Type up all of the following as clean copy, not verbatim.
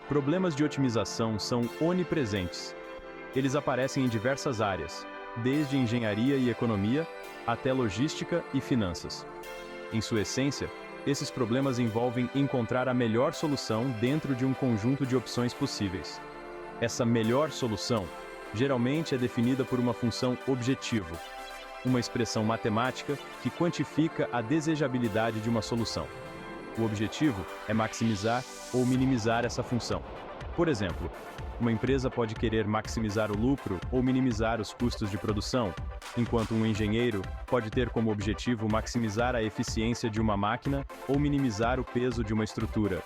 Problemas de otimização são onipresentes. Eles aparecem em diversas áreas, desde engenharia e economia até logística e finanças. Em sua essência, esses problemas envolvem encontrar a melhor solução dentro de um conjunto de opções possíveis. Essa melhor solução geralmente é definida por uma função objetivo, uma expressão matemática que quantifica a desejabilidade de uma solução. O objetivo é maximizar ou minimizar essa função. Por exemplo, uma empresa pode querer maximizar o lucro ou minimizar os custos de produção, enquanto um engenheiro pode ter como objetivo maximizar a eficiência de uma máquina ou minimizar o peso de uma estrutura.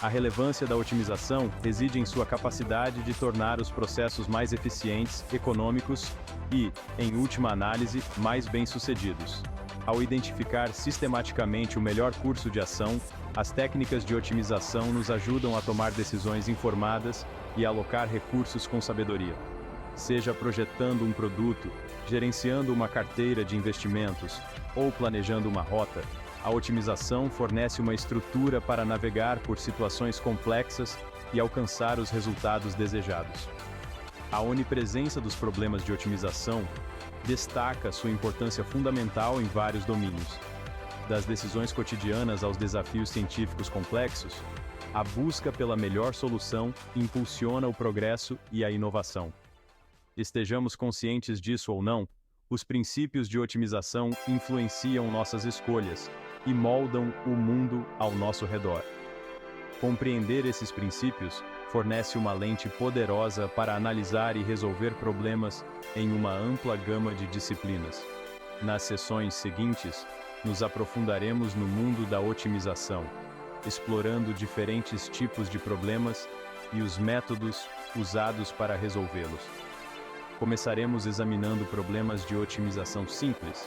A relevância da otimização reside em sua capacidade de tornar os processos mais eficientes, econômicos e, em última análise, mais bem-sucedidos. Ao identificar sistematicamente o melhor curso de ação, as técnicas de otimização nos ajudam a tomar decisões informadas e alocar recursos com sabedoria. Seja projetando um produto, gerenciando uma carteira de investimentos ou planejando uma rota, a otimização fornece uma estrutura para navegar por situações complexas e alcançar os resultados desejados. A onipresença dos problemas de otimização destaca sua importância fundamental em vários domínios. Das decisões cotidianas aos desafios científicos complexos, a busca pela melhor solução impulsiona o progresso e a inovação. Estejamos conscientes disso ou não, os princípios de otimização influenciam nossas escolhas e moldam o mundo ao nosso redor. Compreender esses princípios fornece uma lente poderosa para analisar e resolver problemas em uma ampla gama de disciplinas. Nas sessões seguintes, nos aprofundaremos no mundo da otimização, explorando diferentes tipos de problemas e os métodos usados para resolvê-los. Começaremos examinando problemas de otimização simples,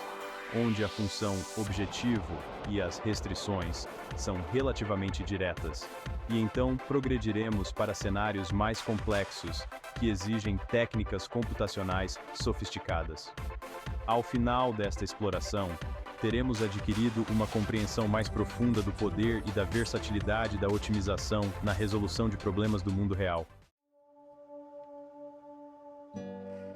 onde a função objetivo e as restrições são relativamente diretas, e então progrediremos para cenários mais complexos, que exigem técnicas computacionais sofisticadas. Ao final desta exploração, teremos adquirido uma compreensão mais profunda do poder e da versatilidade da otimização na resolução de problemas do mundo real.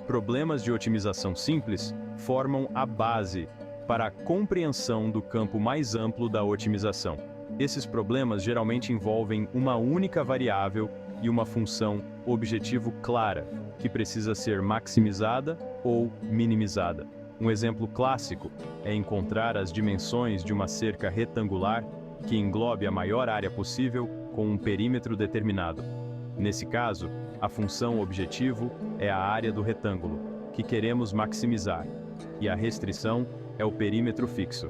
Problemas de otimização simples formam a base para a compreensão do campo mais amplo da otimização. Esses problemas geralmente envolvem uma única variável e uma função objetivo clara, que precisa ser maximizada ou minimizada. Um exemplo clássico é encontrar as dimensões de uma cerca retangular que englobe a maior área possível com um perímetro determinado. Nesse caso, a função objetivo é a área do retângulo, que queremos maximizar, e a restrição é o perímetro fixo.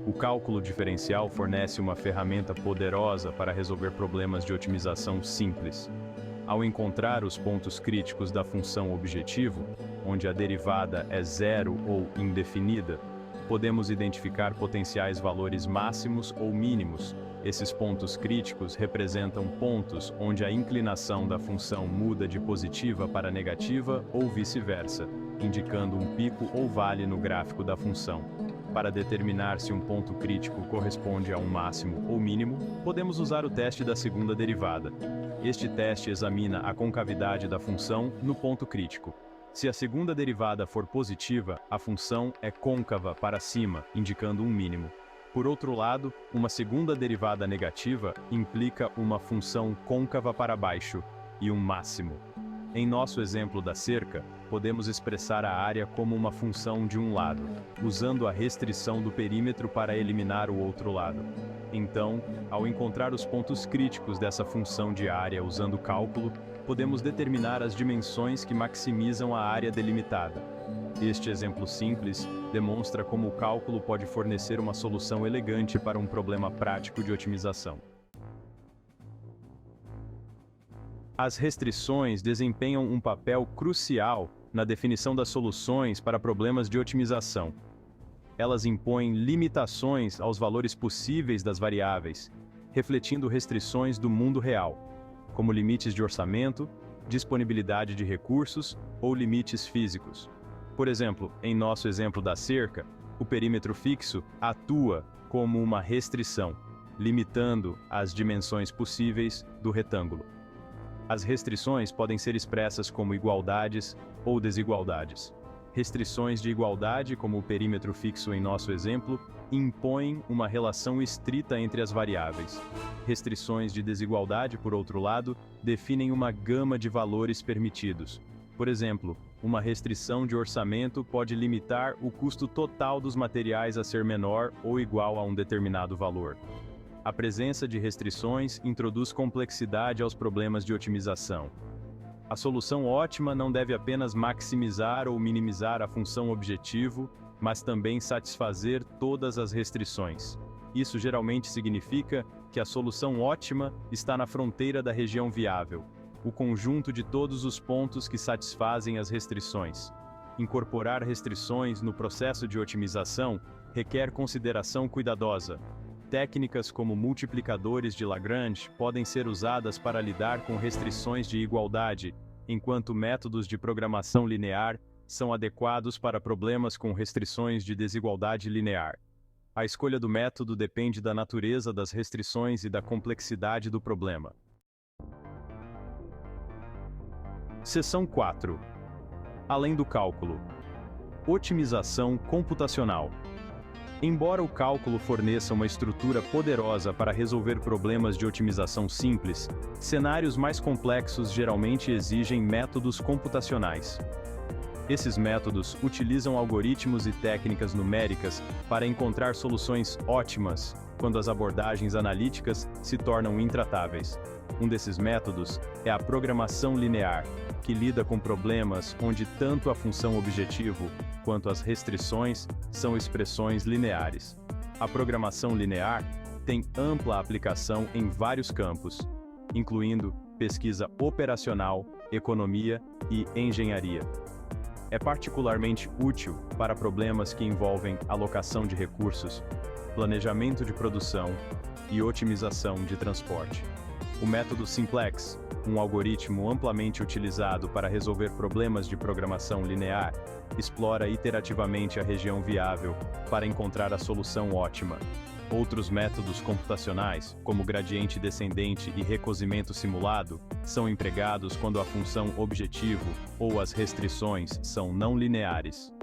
O cálculo diferencial fornece uma ferramenta poderosa para resolver problemas de otimização simples. Ao encontrar os pontos críticos da função objetivo, onde a derivada é zero ou indefinida, podemos identificar potenciais valores máximos ou mínimos. Esses pontos críticos representam pontos onde a inclinação da função muda de positiva para negativa ou vice-versa, indicando um pico ou vale no gráfico da função. Para determinar se um ponto crítico corresponde a um máximo ou mínimo, podemos usar o teste da segunda derivada. Este teste examina a concavidade da função no ponto crítico. Se a segunda derivada for positiva, a função é côncava para cima, indicando um mínimo. Por outro lado, uma segunda derivada negativa implica uma função côncava para baixo e um máximo. Em nosso exemplo da cerca, podemos expressar a área como uma função de um lado, usando a restrição do perímetro para eliminar o outro lado. Então, ao encontrar os pontos críticos dessa função de área usando cálculo, podemos determinar as dimensões que maximizam a área delimitada. Este exemplo simples demonstra como o cálculo pode fornecer uma solução elegante para um problema prático de otimização. As restrições desempenham um papel crucial na definição das soluções para problemas de otimização. Elas impõem limitações aos valores possíveis das variáveis, refletindo restrições do mundo real, como limites de orçamento, disponibilidade de recursos ou limites físicos. Por exemplo, em nosso exemplo da cerca, o perímetro fixo atua como uma restrição, limitando as dimensões possíveis do retângulo. As restrições podem ser expressas como igualdades ou desigualdades. Restrições de igualdade, como o perímetro fixo em nosso exemplo, impõem uma relação estrita entre as variáveis. Restrições de desigualdade, por outro lado, definem uma gama de valores permitidos. Por exemplo, uma restrição de orçamento pode limitar o custo total dos materiais a ser menor ou igual a um determinado valor. A presença de restrições introduz complexidade aos problemas de otimização. A solução ótima não deve apenas maximizar ou minimizar a função objetivo, mas também satisfazer todas as restrições. Isso geralmente significa que a solução ótima está na fronteira da região viável, o conjunto de todos os pontos que satisfazem as restrições. Incorporar restrições no processo de otimização requer consideração cuidadosa. Técnicas como multiplicadores de Lagrange podem ser usadas para lidar com restrições de igualdade, enquanto métodos de programação linear são adequados para problemas com restrições de desigualdade linear. A escolha do método depende da natureza das restrições e da complexidade do problema. Seção 4. Além do cálculo. Otimização computacional. Embora o cálculo forneça uma estrutura poderosa para resolver problemas de otimização simples, cenários mais complexos geralmente exigem métodos computacionais. Esses métodos utilizam algoritmos e técnicas numéricas para encontrar soluções ótimas, quando as abordagens analíticas se tornam intratáveis. Um desses métodos é a programação linear, que lida com problemas onde tanto a função objetivo quanto as restrições são expressões lineares. A programação linear tem ampla aplicação em vários campos, incluindo pesquisa operacional, economia e engenharia. É particularmente útil para problemas que envolvem alocação de recursos, planejamento de produção e otimização de transporte. O método Simplex, um algoritmo amplamente utilizado para resolver problemas de programação linear, explora iterativamente a região viável para encontrar a solução ótima. Outros métodos computacionais, como gradiente descendente e recozimento simulado, são empregados quando a função objetivo ou as restrições são não lineares.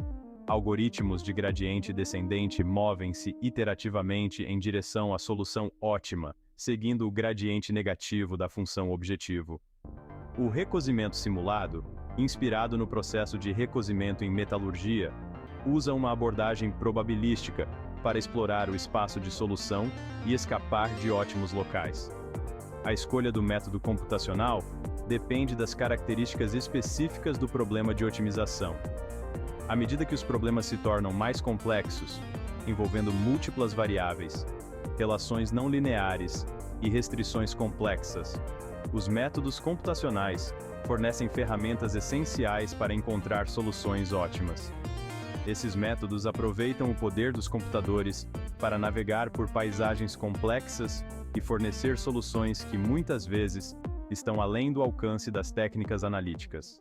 Algoritmos de gradiente descendente movem-se iterativamente em direção à solução ótima, seguindo o gradiente negativo da função objetivo. O recozimento simulado, inspirado no processo de recozimento em metalurgia, usa uma abordagem probabilística para explorar o espaço de solução e escapar de ótimos locais. A escolha do método computacional depende das características específicas do problema de otimização. À medida que os problemas se tornam mais complexos, envolvendo múltiplas variáveis, relações não lineares e restrições complexas, os métodos computacionais fornecem ferramentas essenciais para encontrar soluções ótimas. Esses métodos aproveitam o poder dos computadores para navegar por paisagens complexas e fornecer soluções que muitas vezes estão além do alcance das técnicas analíticas.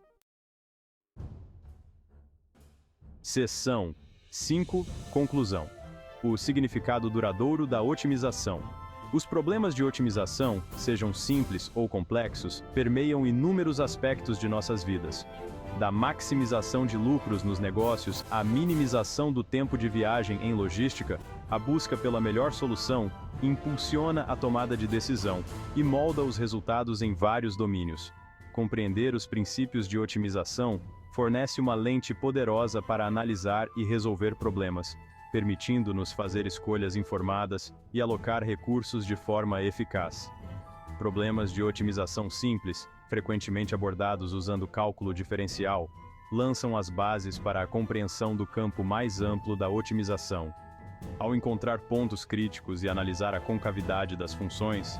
Seção 5. Conclusão. O significado duradouro da otimização. Os problemas de otimização, sejam simples ou complexos, permeiam inúmeros aspectos de nossas vidas. Da maximização de lucros nos negócios à minimização do tempo de viagem em logística, a busca pela melhor solução impulsiona a tomada de decisão e molda os resultados em vários domínios. Compreender os princípios de otimização fornece uma lente poderosa para analisar e resolver problemas, permitindo-nos fazer escolhas informadas e alocar recursos de forma eficaz. Problemas de otimização simples, frequentemente abordados usando cálculo diferencial, lançam as bases para a compreensão do campo mais amplo da otimização. Ao encontrar pontos críticos e analisar a concavidade das funções,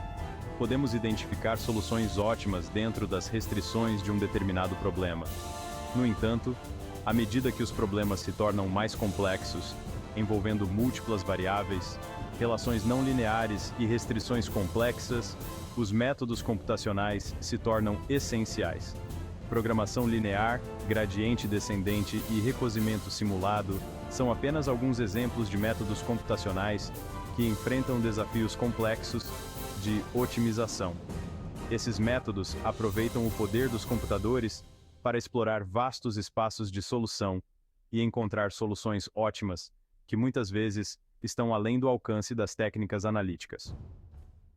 podemos identificar soluções ótimas dentro das restrições de um determinado problema. No entanto, à medida que os problemas se tornam mais complexos, envolvendo múltiplas variáveis, relações não lineares e restrições complexas, os métodos computacionais se tornam essenciais. Programação linear, gradiente descendente e recozimento simulado são apenas alguns exemplos de métodos computacionais que enfrentam desafios complexos de otimização. Esses métodos aproveitam o poder dos computadores para explorar vastos espaços de solução e encontrar soluções ótimas, que muitas vezes estão além do alcance das técnicas analíticas.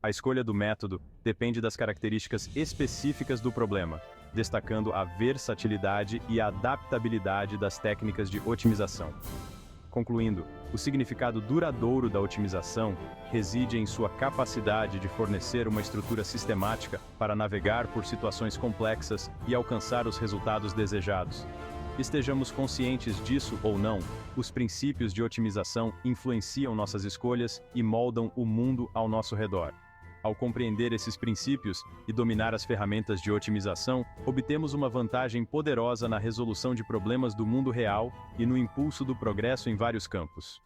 A escolha do método depende das características específicas do problema, destacando a versatilidade e a adaptabilidade das técnicas de otimização. Concluindo, o significado duradouro da otimização reside em sua capacidade de fornecer uma estrutura sistemática para navegar por situações complexas e alcançar os resultados desejados. Estejamos conscientes disso ou não, os princípios de otimização influenciam nossas escolhas e moldam o mundo ao nosso redor. Ao compreender esses princípios e dominar as ferramentas de otimização, obtemos uma vantagem poderosa na resolução de problemas do mundo real e no impulso do progresso em vários campos.